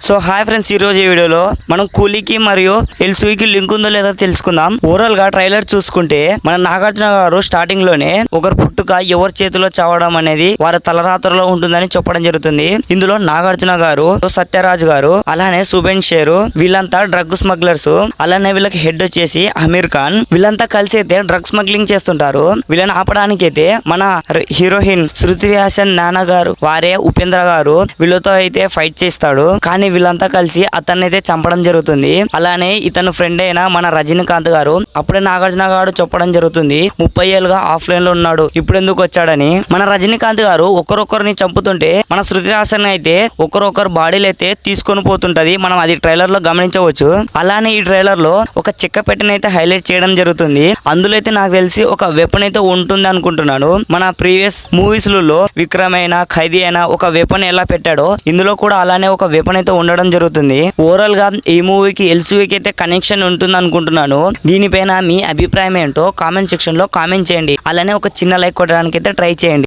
So hi friends, ఈ రోజు ఈ వీడియోలో మనం కూలీకి మరియు ఎల్సూకి లింక్ ఉందో లేదో తెలుసుకుందాం. ఓవరాల్ గా ట్రైలర్ చూసుకుంటే మన నాగార్జున గారు స్టార్టింగ్ లోనే ఒకరు పుట్టుక ఎవరి చేతిలో చావడం అనేది వారి తలరాత్రలో ఉంటుందని చెప్పడం జరుగుతుంది. ఇందులో నాగార్జున గారు, సత్యరాజ్ గారు, అలానే సుబెన్ షేరు వీళ్ళంతా డ్రగ్ స్మగ్లర్స్. అలానే వీళ్ళకి హెడ్ వచ్చేసి అమీర్ ఖాన్. వీళ్ళంతా కలిసి అయితే డ్రగ్ స్మగ్లింగ్ చేస్తుంటారు. వీళ్ళని ఆపడానికి అయితే మన హీరోయిన్ శృతి హాసన్ నాన్న గారు వారే ఉపేంద్ర గారు వీళ్ళతో అయితే ఫైట్ చేస్తాడు. కానీ వీళ్ళంతా కలిసి అతన్ని అయితే చంపడం జరుగుతుంది. అలానే ఇతను ఫ్రెండ్ అయిన మన రజనీకాంత్ గారు అప్పుడే నాగార్జున గారు చెప్పడం జరుగుతుంది 30 ఏళ్ళుగా ఆఫ్లైన్ లో ఉన్నాడు, ఇప్పుడు ఎందుకు వచ్చాడని. మన రజనీకాంత్ గారు ఒకరొకరిని చంపుతుంటే మన శృతి హాసన్ అయితే ఒకరొకరు బాడీలు అయితే తీసుకొని పోతుంటది. మనం అది ట్రైలర్ లో గమనించవచ్చు. అలానే ఈ ట్రైలర్ లో ఒక చెక్క పెట్టిన అయితే హైలైట్ చేయడం జరుగుతుంది. అందులో అయితే నాకు తెలిసి ఒక వెపన్ అయితే ఉంటుంది అనుకుంటున్నాను. మన ప్రీవియస్ మూవీస్ లలో విక్రమ్ అయినా ఖైదీ అయినా ఒక వెపన్ ఎలా పెట్టాడో ఇందులో కూడా అలానే ఒక వెపన్ అయితే ఉండడం జరుగుతుంది. ఓవరాల్ గా ఈ మూవీకి ఎల్సూకి అయితే కనెక్షన్ ఉంటుంది అనుకుంటున్నాను. దీనిపైన మీ అభిప్రాయం ఏంటో కామెంట్ సెక్షన్ లో కామెంట్ చేయండి. అలానే ఒక చిన్న లైక్ కొట్టడానికి అయితే ట్రై చేయండి.